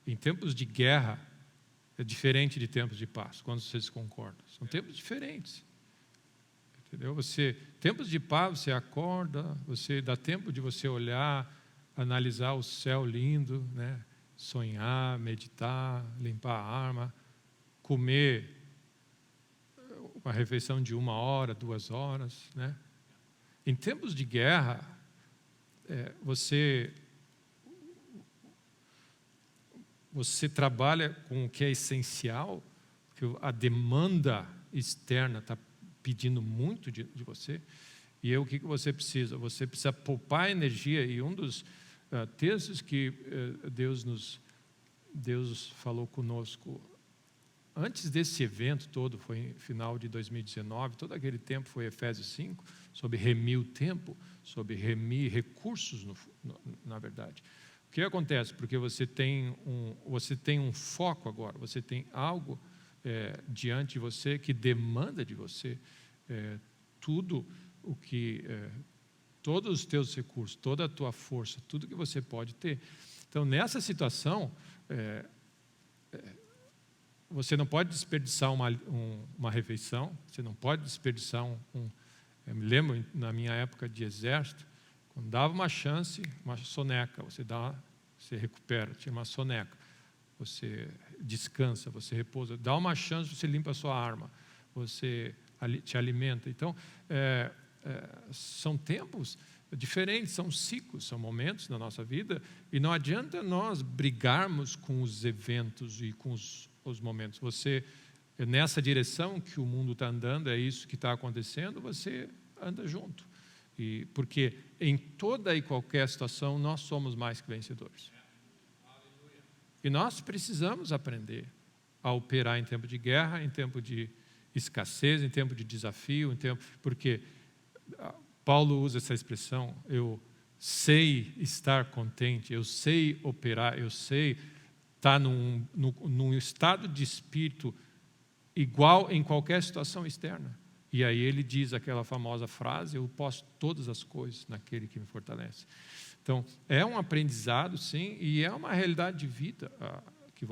em tempos de guerra é diferente de tempos de paz. Quando vocês concordam? São tempos diferentes. Entendeu? Tempos de paz, você acorda, você dá tempo de você olhar, analisar o céu lindo, né? Sonhar, meditar, limpar a arma, comer uma refeição de 1 hora, 2 horas, né? Em tempos de guerra, você trabalha com o que é essencial, que a demanda externa está pedindo muito de você, e aí o que você precisa? Você precisa poupar energia, e um dos textos que Deus falou conosco antes desse evento todo, foi em final de 2019, todo aquele tempo foi Efésios 5, sobre remir o tempo, sobre remir recursos, na verdade. O que acontece? Porque você tem um foco agora, você tem algo diante de você que demanda de você tudo o que... todos os teus recursos, toda a tua força, tudo que você pode ter. Então, nessa situação, você não pode desperdiçar uma refeição, você não pode desperdiçar eu me lembro, na minha época de exército, quando dava uma chance, uma soneca, você recupera, tira uma soneca, você descansa, você repousa, dá uma chance, você limpa a sua arma, você te alimenta. Então, são tempos diferentes, são ciclos, são momentos na nossa vida, e não adianta nós brigarmos com os eventos e com os momentos. Nessa direção que o mundo está andando, é isso que está acontecendo, você anda junto. Porque em toda e qualquer situação, nós somos mais que vencedores. E nós precisamos aprender a operar em tempo de guerra, em tempo de escassez, em tempo de desafio, porque Paulo usa essa expressão, eu sei estar contente, eu sei operar, eu sei estar num estado de espírito igual em qualquer situação externa. E aí ele diz aquela famosa frase, eu posso todas as coisas naquele que me fortalece. Então, é um aprendizado, sim, e é uma realidade de vida que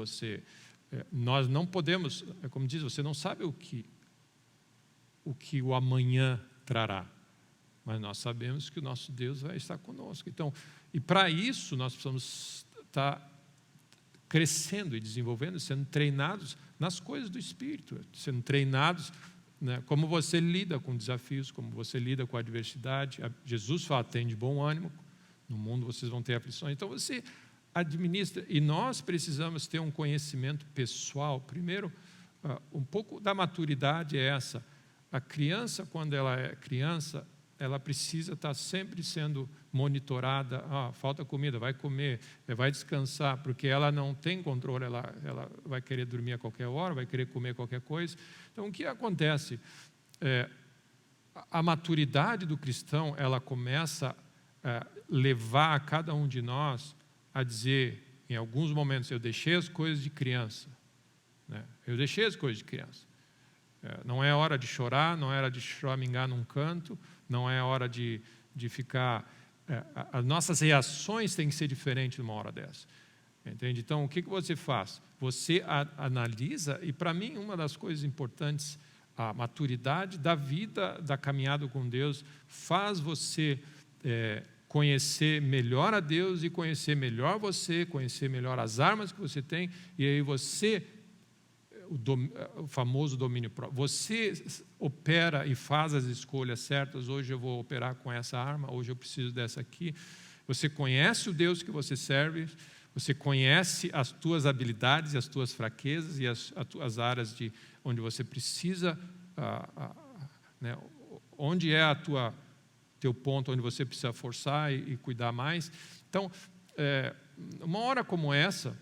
nós não podemos, como diz, você não sabe o que o amanhã trará, mas nós sabemos que o nosso Deus vai estar conosco. Então, e para isso nós precisamos estar crescendo e desenvolvendo, sendo treinados nas coisas do Espírito, sendo treinados, né, como você lida com desafios, como você lida com a adversidade. Jesus fala, tem de bom ânimo, no mundo vocês vão ter aflições. Então você administra, e nós precisamos ter um conhecimento pessoal. Primeiro, um pouco da maturidade é essa. A criança, quando ela é criança, ela precisa estar sempre sendo monitorada. Falta comida, vai comer, vai descansar, porque ela não tem controle, ela vai querer dormir a qualquer hora, vai querer comer qualquer coisa. Então, o que acontece? A maturidade do cristão, ela começa a levar a cada um de nós a dizer, em alguns momentos, eu deixei as coisas de criança, né? Eu deixei as coisas de criança. Não é hora de chorar, não é hora de choramingar num canto, não é hora de ficar... as nossas reações têm que ser diferentes numa hora dessa. Entende? Então, o que você faz? Você analisa, e para mim, uma das coisas importantes, a maturidade da vida, da caminhada com Deus, faz você conhecer melhor a Deus e conhecer melhor você, conhecer melhor as armas que você tem, e aí você... o famoso domínio próprio. Você opera e faz as escolhas certas. Hoje eu vou operar com essa arma, hoje eu preciso dessa aqui. Você conhece o Deus que você serve, você conhece as tuas habilidades e as tuas fraquezas e as áreas onde você precisa, né, onde é teu ponto onde você precisa forçar e cuidar mais. Então, uma hora como essa,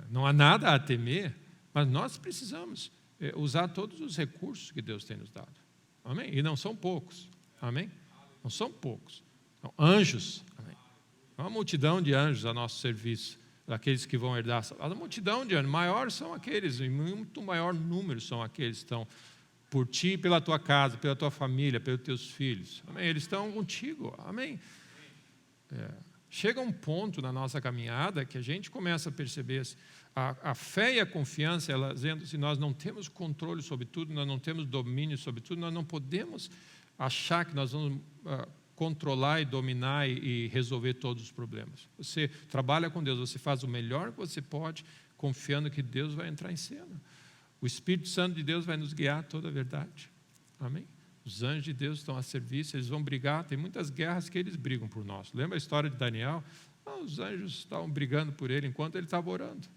não há nada a temer, mas nós precisamos usar todos os recursos que Deus tem nos dado. Amém? E não são poucos. Amém? Não são poucos. São anjos. Amém? Há uma multidão de anjos a nosso serviço, daqueles que vão herdar. A multidão de anjos, maiores são aqueles, em muito maior número são aqueles que estão por ti, pela tua casa, pela tua família, pelos teus filhos. Amém? Eles estão contigo. Amém? Chega um ponto na nossa caminhada que a gente começa a perceber a fé e a confiança, elas dizendo, se nós não temos controle sobre tudo, nós não temos domínio sobre tudo, nós não podemos achar que nós vamos controlar e dominar e resolver todos os problemas. Você trabalha com Deus, você faz o melhor que você pode, confiando que Deus vai entrar em cena. O Espírito Santo de Deus vai nos guiar a toda a verdade. Amém? Os anjos de Deus estão a serviço, eles vão brigar, tem muitas guerras que eles brigam por nós. Lembra a história de Daniel? Os anjos estavam brigando por ele enquanto ele estava orando.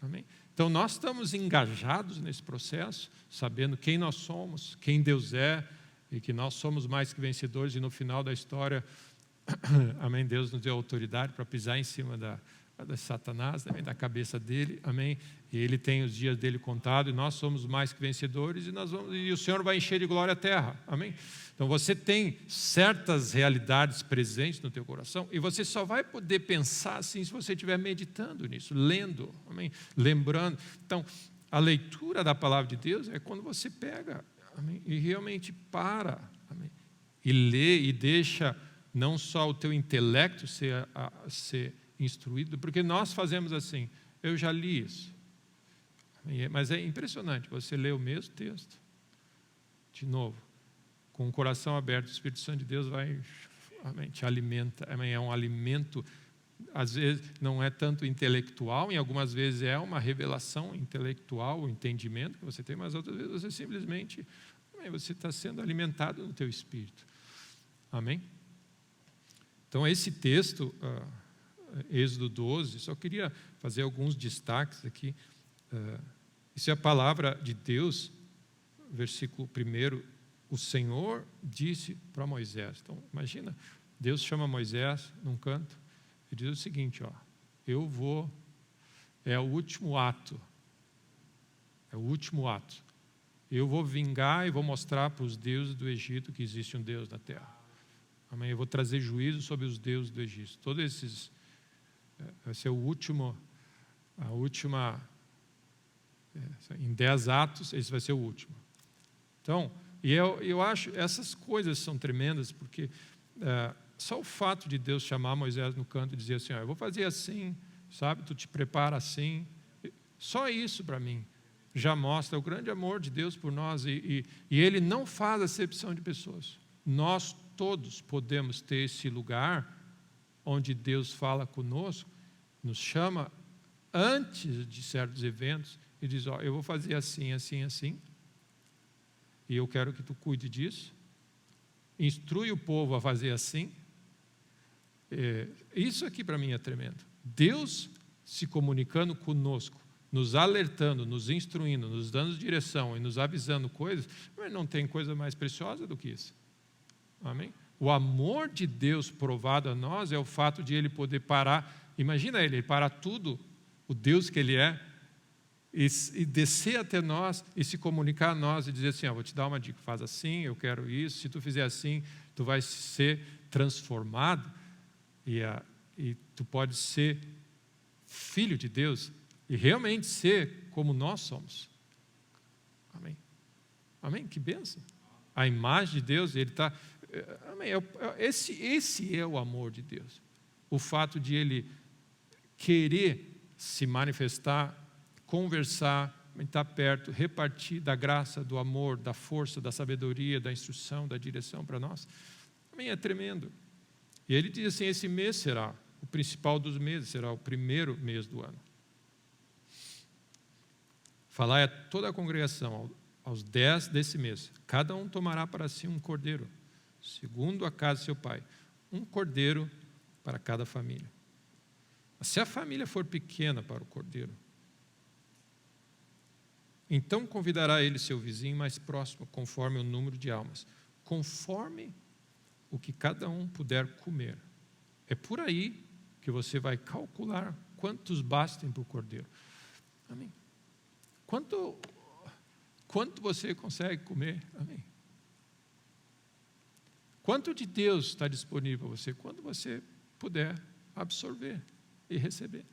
Amém? Então nós estamos engajados nesse processo, sabendo quem nós somos, quem Deus é, e que nós somos mais que vencedores, e no final da história, amém, Deus nos deu autoridade para pisar em cima da Satanás, também da cabeça dele, amém, e ele tem os dias dele contados, e nós somos mais que vencedores, e o Senhor vai encher de glória a terra, amém. Então você tem certas realidades presentes no teu coração, e você só vai poder pensar assim se você estiver meditando nisso, lendo, amém, lembrando. Então a leitura da palavra de Deus é quando você pega, amém, e realmente para, amém, e lê e deixa não só o teu intelecto ser instruído, porque nós fazemos assim, eu já li isso, mas é impressionante, você lê o mesmo texto, de novo, com o coração aberto, o Espírito Santo de Deus vai, amém, te alimenta, amém, é um alimento, às vezes não é tanto intelectual, em algumas vezes é uma revelação intelectual, o entendimento que você tem, mas outras vezes você simplesmente, amém, você está sendo alimentado no teu espírito, amém? Então esse texto, Êxodo 12, só queria fazer alguns destaques aqui. Isso é a palavra de Deus, versículo 1, o Senhor disse para Moisés. Então, imagina, Deus chama Moisés num canto e diz o seguinte, é o último ato, eu vou vingar e vou mostrar para os deuses do Egito que existe um Deus na terra. Amém? Eu vou trazer juízo sobre os deuses do Egito. Todos esses, vai ser em 10 atos, esse vai ser o último. Então, e eu acho, essas coisas são tremendas, porque só o fato de Deus chamar Moisés no canto e dizer assim, eu vou fazer assim, sabe, tu te prepara assim, só isso para mim já mostra o grande amor de Deus por nós, e Ele não faz acepção de pessoas. Nós todos podemos ter esse lugar onde Deus fala conosco, nos chama antes de certos eventos e diz, eu vou fazer assim, assim, assim, e eu quero que tu cuide disso, instrui o povo a fazer assim. Isso aqui para mim é tremendo. Deus se comunicando conosco, nos alertando, nos instruindo, nos dando direção e nos avisando coisas, mas não tem coisa mais preciosa do que isso. Amém? O amor de Deus provado a nós é o fato de Ele poder parar, imagina Ele parar tudo, o Deus que Ele é, e descer até nós e se comunicar a nós e dizer assim, vou te dar uma dica, faz assim, eu quero isso, se tu fizer assim, tu vai ser transformado e tu pode ser filho de Deus e realmente ser como nós somos. Amém? Amém? Que bênção! A imagem de Deus, Ele está... Amém? Esse é o amor de Deus. O fato de Ele querer se manifestar, conversar, estar perto, repartir da graça, do amor, da força, da sabedoria, da instrução, da direção para nós. Amém? É tremendo. E Ele diz assim, esse mês será o principal dos meses, será o primeiro mês do ano. Falar a toda a congregação, aos 10 desse mês, cada um tomará para si um cordeiro, segundo a casa de seu pai, um cordeiro para cada família. Mas se a família for pequena para o cordeiro, então convidará ele seu vizinho mais próximo, conforme o número de almas, conforme o que cada um puder comer. É por aí que você vai calcular quantos bastem para o cordeiro. Amém? Quanto você consegue comer? Amém? Quanto de Deus está disponível para você? Quanto você puder absorver e receber.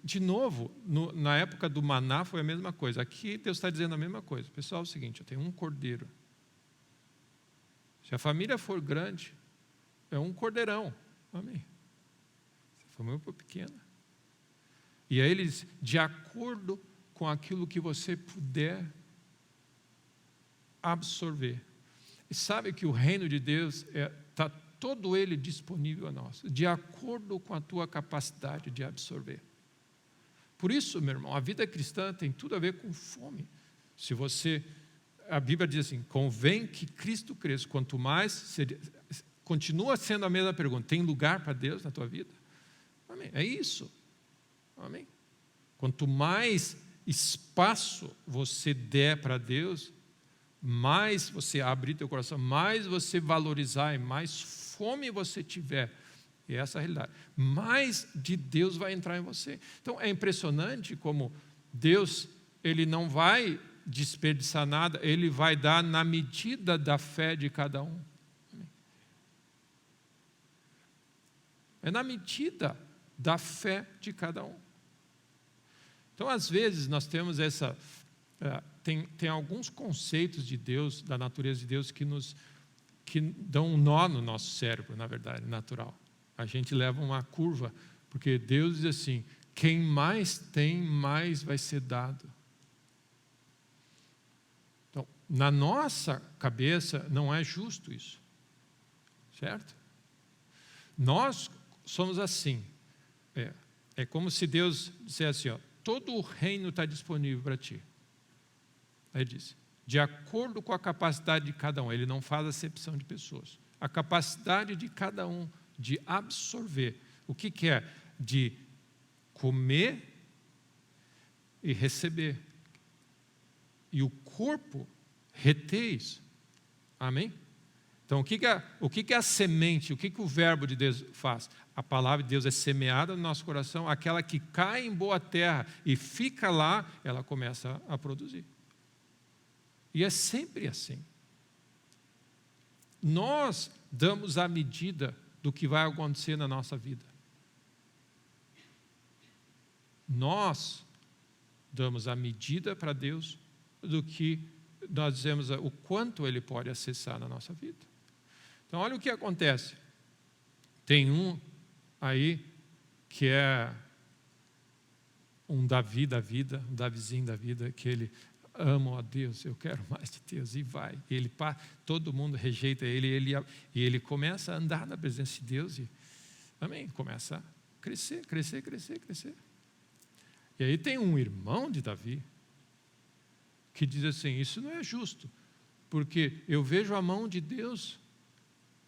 De novo, na época do maná foi a mesma coisa. Aqui Deus está dizendo a mesma coisa. Pessoal, é o seguinte, eu tenho um cordeiro. Se a família for grande, é um cordeirão. Amém. Se a família for pequena. E aí ele diz, de acordo com aquilo que você puder absorver. E sabe que o reino de Deus está todo ele disponível a nós, de acordo com a tua capacidade de absorver. Por isso, meu irmão, a vida cristã tem tudo a ver com fome. Se você, a Bíblia diz assim, convém que Cristo cresça. Quanto mais, continua sendo a mesma pergunta, tem lugar para Deus na tua vida? Amém. É isso. Amém. Quanto mais espaço você der para Deus, mais você abrir teu coração, mais você valorizar e mais fome você tiver, e essa é a realidade, mais de Deus vai entrar em você. Então é impressionante como Deus, ele não vai desperdiçar nada, ele vai dar na medida da fé de cada um. É na medida da fé de cada um. Então às vezes nós temos essa tem alguns conceitos de Deus, da natureza de Deus, que dão um nó no nosso cérebro, na verdade, natural. A gente leva uma curva, porque Deus diz assim, quem mais tem, mais vai ser dado. Então, na nossa cabeça, não é justo isso. Certo? Nós somos assim. É como se Deus dissesse, todo o reino está disponível para ti. Aí ele diz, de acordo com a capacidade de cada um, ele não faz acepção de pessoas. A capacidade de cada um de absorver. O que é? De comer e receber. E o corpo reter isso. Amém? Então, o que é a semente? O que o verbo de Deus faz? A palavra de Deus é semeada no nosso coração, aquela que cai em boa terra e fica lá, ela começa a produzir. E é sempre assim. Nós damos a medida do que vai acontecer na nossa vida. Nós damos a medida para Deus do que nós dizemos, o quanto Ele pode acessar na nossa vida. Então, olha o que acontece. Tem um aí que é um Davi da vida, um Davizinho da vida, que ele ama a Deus, eu quero mais de Deus, e vai. Todo mundo rejeita ele, e ele começa a andar na presença de Deus, e amém, começa a crescer. E aí tem um irmão de Davi, que diz assim, isso não é justo, porque eu vejo a mão de Deus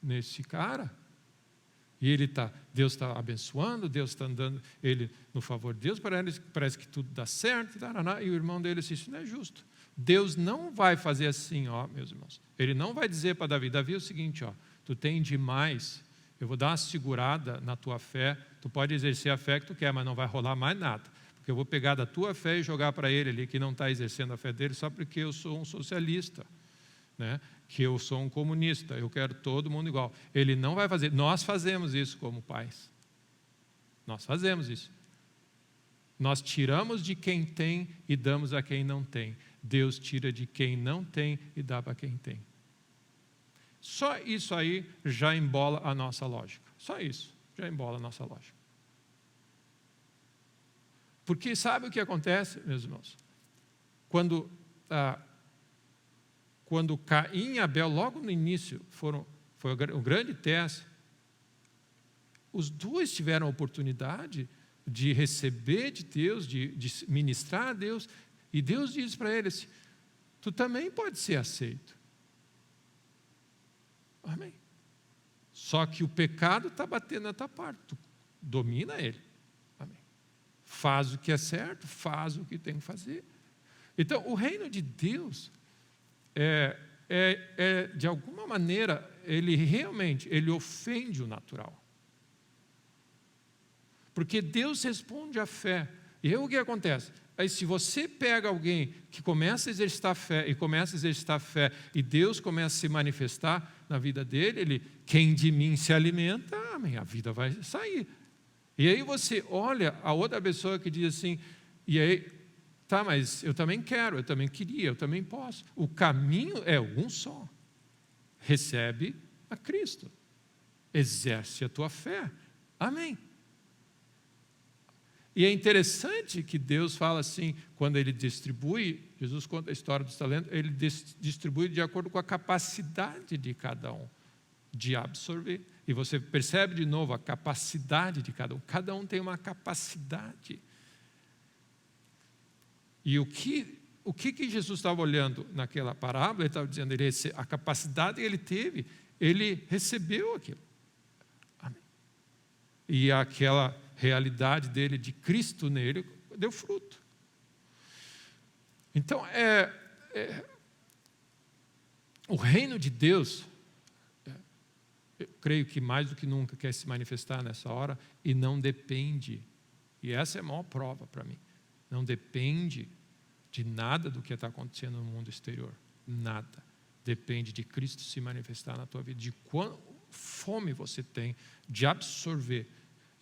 nesse cara, e Deus está abençoando, Deus está andando ele no favor de Deus, parece que tudo dá certo, e o irmão dele disse, isso não é justo. Deus não vai fazer assim, meus irmãos. Ele não vai dizer para Davi, é o seguinte, tu tem demais, eu vou dar uma segurada na tua fé, tu pode exercer a fé que tu quer, mas não vai rolar mais nada, porque eu vou pegar da tua fé e jogar para ele ali, que não está exercendo a fé dele, só porque eu sou um socialista, né? Que eu sou um comunista, eu quero todo mundo igual. Ele não vai fazer. Nós fazemos isso como pais. Nós fazemos isso. Nós tiramos de quem tem e damos a quem não tem. Deus tira de quem não tem e dá para quem tem. Só isso aí já embola a nossa lógica. Só isso já embola a nossa lógica. Porque sabe o que acontece, meus irmãos? Quando Caim e Abel, logo no início, foi o grande teste, os dois tiveram a oportunidade de receber de Deus, de ministrar a Deus, e Deus diz para eles, tu também pode ser aceito. Amém? Só que o pecado está batendo na tua parte, tu domina ele. Amém? Faz o que é certo, faz o que tem que fazer. Então, o reino de Deus de alguma maneira, ele ofende o natural. Porque Deus responde à fé. E aí o que acontece? Aí se você pega alguém que começa a exercitar fé, e Deus começa a se manifestar na vida dele, quem de mim se alimenta, a vida vai sair. E aí você olha a outra pessoa que diz assim, e aí, tá, mas eu também quero, eu também queria, eu também posso. O caminho é um só. recebe a Cristo. Exerce a tua fé. Amém. E é interessante que Deus fala assim, quando Ele distribui, Jesus conta a história dos talentos, Ele distribui de acordo com a capacidade de cada um de absorver. E você percebe de novo a capacidade de cada um. Cada um tem uma capacidade. E o que Jesus estava olhando naquela parábola? Ele estava dizendo, a capacidade que ele teve, ele recebeu aquilo. Amém. E aquela realidade dele, de Cristo nele, deu fruto. Então, o reino de Deus, eu creio que mais do que nunca quer se manifestar nessa hora, e não depende, e essa é a maior prova para mim, não depende de nada do que está acontecendo no mundo exterior, nada. Depende de Cristo se manifestar na tua vida, de quanta fome você tem de absorver.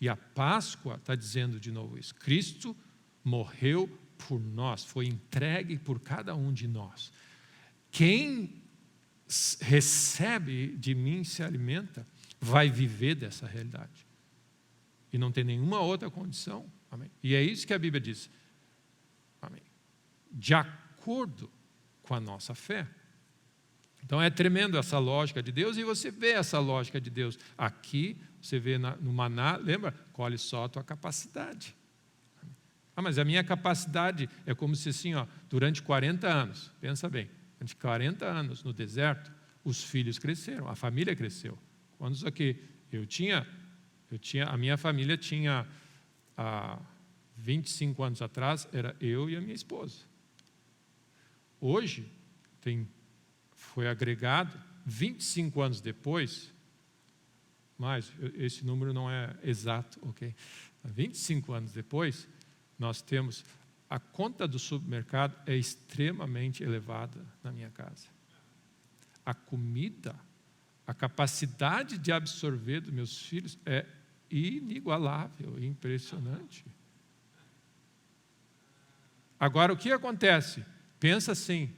E a Páscoa está dizendo de novo isso. Cristo morreu por nós, foi entregue por cada um de nós. Quem recebe de mim, se alimenta, vai viver dessa realidade. E não tem nenhuma outra condição. Amém. E é isso que a Bíblia diz. Amém. De acordo com a nossa fé. Então é tremendo essa lógica de Deus, e você vê essa lógica de Deus aqui. Você vê no maná, lembra? Colhe só a tua capacidade. Mas a minha capacidade é como se assim, durante 40 anos, pensa bem, durante 40 anos no deserto, os filhos cresceram, a família cresceu. Quantos aqui? A minha família tinha, há 25 anos atrás, era eu e a minha esposa. Hoje, foi agregado, 25 anos depois, mas esse número não é exato, ok? 25 anos depois, nós temos, a conta do supermercado é extremamente elevada na minha casa. A comida, a capacidade de absorver dos meus filhos é inigualável, impressionante. Agora, o que acontece? Pensa assim,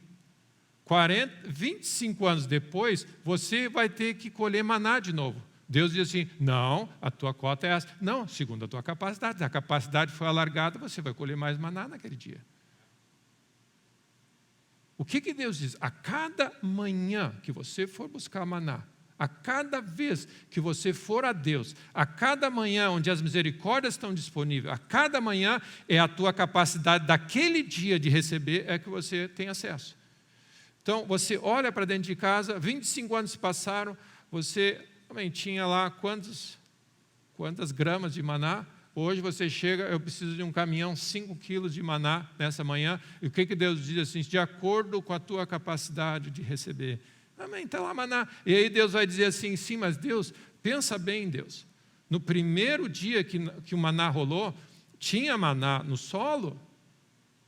25 anos depois, você vai ter que colher maná de novo. Deus diz assim, não, a tua cota é essa. Não, segundo a tua capacidade. A capacidade foi alargada, você vai colher mais maná naquele dia. O que Deus diz? A cada manhã que você for buscar maná, a cada vez que você for a Deus, a cada manhã onde as misericórdias estão disponíveis, a cada manhã é a tua capacidade daquele dia de receber é que você tem acesso. Então, você olha para dentro de casa, 25 anos se passaram, você também tinha lá quantas gramas de maná. Hoje você chega, eu preciso de um caminhão, 5 quilos de maná nessa manhã. E o que Deus diz assim? De acordo com a tua capacidade de receber. Amém, está lá maná. E aí Deus vai dizer assim, sim, mas Deus, pensa bem, Deus. No primeiro dia que o maná rolou, tinha maná no solo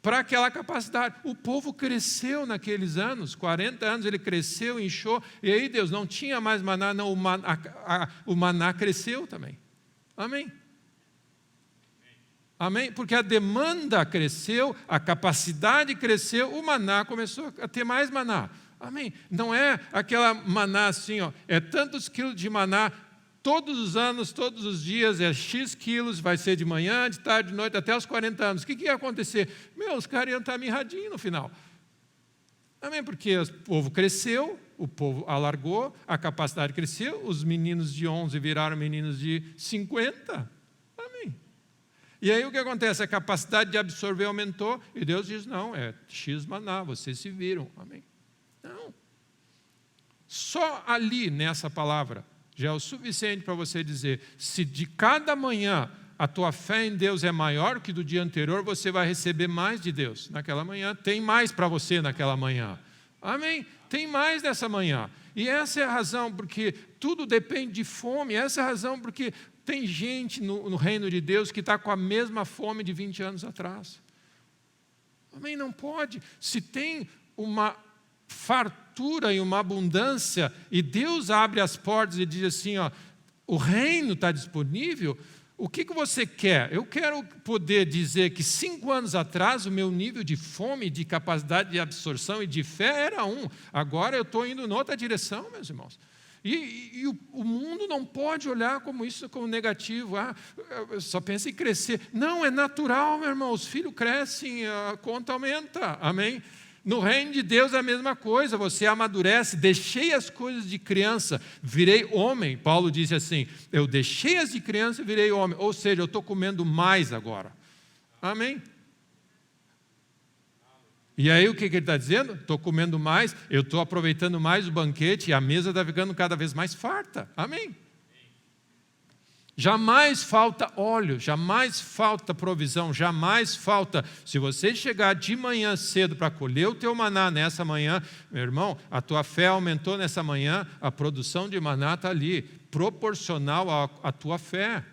para aquela capacidade. O povo cresceu naqueles anos, 40 anos ele cresceu, inchou, e aí Deus não tinha mais maná, não, o maná cresceu também. Amém? Amém? Porque a demanda cresceu, a capacidade cresceu, o maná começou a ter mais maná. Amém? Não é aquela maná assim, é tantos quilos de maná, todos os anos, todos os dias, é X quilos, vai ser de manhã, de tarde, de noite, até os 40 anos. O que ia acontecer? Os caras iam estar mirradinhos no final. Amém? Porque o povo cresceu, o povo alargou, a capacidade cresceu, os meninos de 11 viraram meninos de 50. Amém? E aí o que acontece? A capacidade de absorver aumentou, e Deus diz, não, é X maná, vocês se viram. Amém? Não. Só ali, nessa palavra, já é o suficiente para você dizer, se de cada manhã a tua fé em Deus é maior que do dia anterior, você vai receber mais de Deus. Naquela manhã, tem mais para você naquela manhã. Amém? Tem mais nessa manhã. E essa é a razão porque tudo depende de fome. Essa é a razão porque tem gente no reino de Deus que está com a mesma fome de 20 anos atrás. Amém? Não pode. Se tem uma fartura e uma abundância, e Deus abre as portas e diz assim, o reino está disponível, O que você quer? Eu quero poder dizer que 5 anos atrás o meu nível de fome, de capacidade de absorção e de fé era 1. Agora eu estou indo em outra direção, meus irmãos. E o mundo não pode olhar como isso como negativo. Só pensa em crescer. Não, é natural, meu irmão. Os filhos crescem, a conta aumenta. Amém? No reino de Deus é a mesma coisa, você amadurece, deixei as coisas de criança, virei homem. Paulo disse assim, eu deixei as de criança e virei homem, ou seja, eu estou comendo mais agora. Amém? E aí o que ele está dizendo? Estou comendo mais, eu estou aproveitando mais o banquete e a mesa está ficando cada vez mais farta. Amém? Jamais falta óleo, jamais falta provisão, jamais falta. Se você chegar de manhã cedo para colher o teu maná nessa manhã, meu irmão, a tua fé aumentou nessa manhã, a produção de maná está ali, proporcional à tua fé.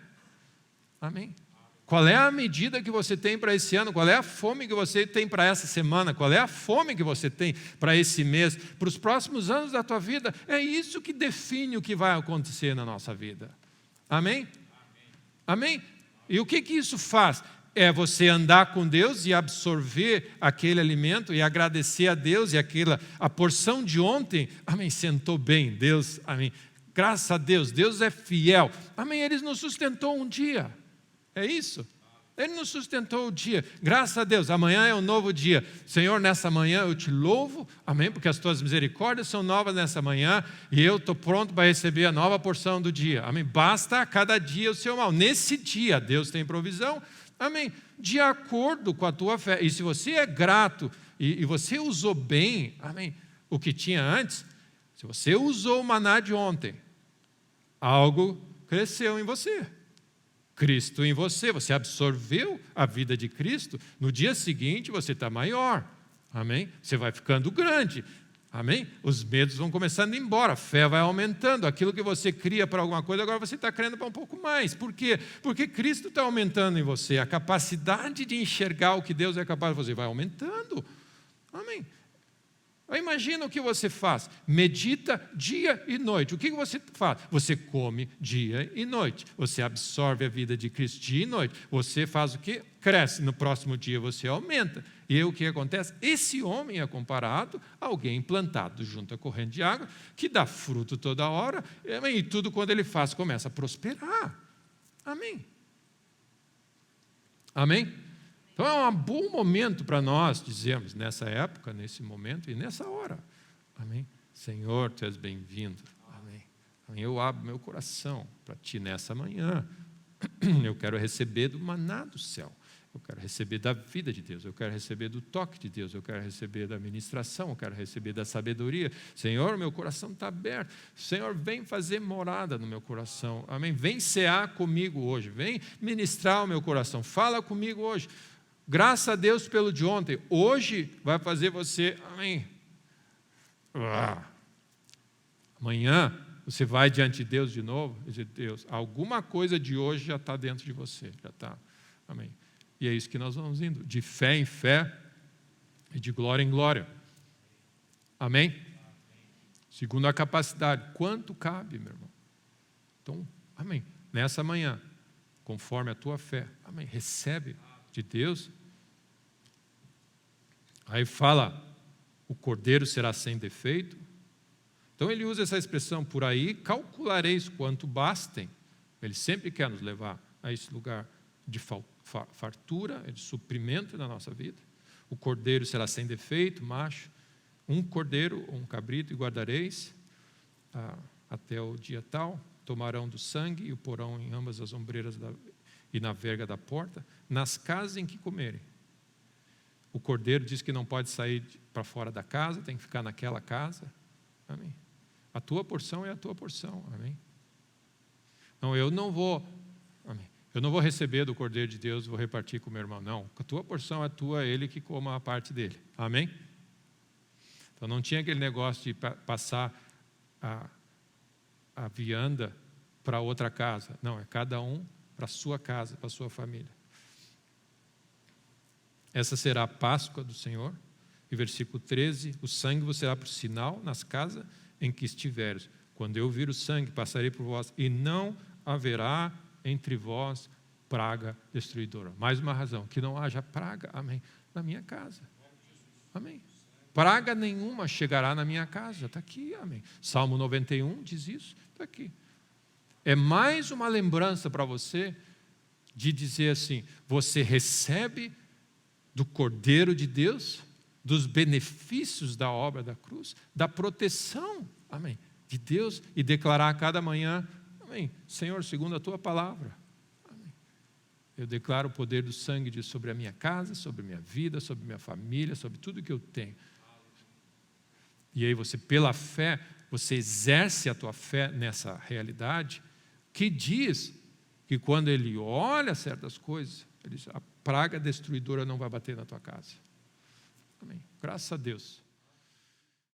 Amém? Qual é a medida que você tem para esse ano? Qual é a fome que você tem para essa semana? Qual é a fome que você tem para esse mês? Para os próximos anos da tua vida? É isso que define o que vai acontecer na nossa vida. Amém? Amém? E o que isso faz? É você andar com Deus e absorver aquele alimento e agradecer a Deus e a porção de ontem, amém, sentou bem, Deus, amém, graças a Deus, Deus é fiel, amém, Ele nos sustentou um dia, é isso? Ele nos sustentou o dia, graças a Deus, amanhã é um novo dia. Senhor, nessa manhã eu te louvo, amém, porque as tuas misericórdias são novas nessa manhã e eu estou pronto para receber a nova porção do dia, amém. Basta a cada dia o seu mal. Nesse dia Deus tem provisão, amém, de acordo com a tua fé. E se você é grato e você usou bem, amém, o que tinha antes, se você usou o maná de ontem, algo cresceu em você. Cristo em você, você absorveu a vida de Cristo, no dia seguinte você está maior, amém? Você vai ficando grande, amém? Os medos vão começando a ir embora, a fé vai aumentando, aquilo que você cria para alguma coisa, agora você está crendo para um pouco mais. Por quê? Porque Cristo está aumentando em você, a capacidade de enxergar o que Deus é capaz de fazer vai aumentando, amém? Imagina o que você faz, medita dia e noite. O que você faz? Você come dia e noite, você absorve a vida de Cristo dia e noite. Você faz o quê? Cresce, no próximo dia você aumenta. E aí o que acontece? Esse homem é comparado a alguém plantado junto à corrente de água, que dá fruto toda hora, e tudo quando ele faz começa a prosperar. Amém? Amém? Então é um bom momento para nós dizermos nessa época, nesse momento e nessa hora. Amém? Senhor, tu és bem-vindo. Amém. Eu abro meu coração para ti nessa manhã. Eu quero receber do maná do céu. Eu quero receber da vida de Deus, eu quero receber do toque de Deus, eu quero receber da ministração, eu quero receber da sabedoria. Senhor, meu coração está aberto. Senhor, vem fazer morada no meu coração. Amém? Vem cear comigo hoje, vem ministrar o meu coração. Fala comigo hoje. Graças a Deus pelo de ontem. Hoje vai fazer você, amém. Amanhã você vai diante de Deus de novo e diz, Deus, alguma coisa de hoje já está dentro de você, já está, amém. E é isso que nós vamos indo, de fé em fé e de glória em glória, amém? Segundo a capacidade, quanto cabe, meu irmão? Então, amém, nessa manhã, conforme a tua fé, amém, recebe de Deus. Aí fala, o cordeiro será sem defeito. Então ele usa essa expressão, por aí calculareis quanto bastem. Ele sempre quer nos levar a esse lugar de fartura, de suprimento na nossa vida. O cordeiro será sem defeito, macho. Um cordeiro ou um cabrito e guardareis até o dia tal. Tomarão do sangue e o porão em ambas as ombreiras e na verga da porta, nas casas em que comerem. O cordeiro diz que não pode sair para fora da casa, tem que ficar naquela casa. Amém. A tua porção é a tua porção. Amém. Não, eu não vou receber do cordeiro de Deus, vou repartir com o meu irmão. Não, a tua porção é tua, ele que coma a parte dele. Amém. Então não tinha aquele negócio de passar a vianda para outra casa. Não, é cada um para a sua casa, para a sua família. Essa será a Páscoa do Senhor. E versículo 13, o sangue vos será por sinal nas casas em que estiveres. Quando eu vir o sangue, passarei por vós, e não haverá entre vós praga destruidora. Mais uma razão, que não haja praga, amém, na minha casa. Amém. Praga nenhuma chegará na minha casa. Está aqui, amém. Salmo 91 diz isso, está aqui. É mais uma lembrança para você de dizer assim, você recebe do Cordeiro de Deus, dos benefícios da obra da cruz, da proteção, amém, de Deus, e declarar a cada manhã, amém, Senhor, segundo a tua palavra, amém. Eu declaro o poder do sangue sobre a minha casa, sobre a minha vida, sobre a minha família, sobre tudo que eu tenho. E aí você, pela fé, você exerce a tua fé nessa realidade, que diz que quando ele olha certas coisas, ele diz, a praga destruidora não vai bater na tua casa. Amém. Graças a Deus.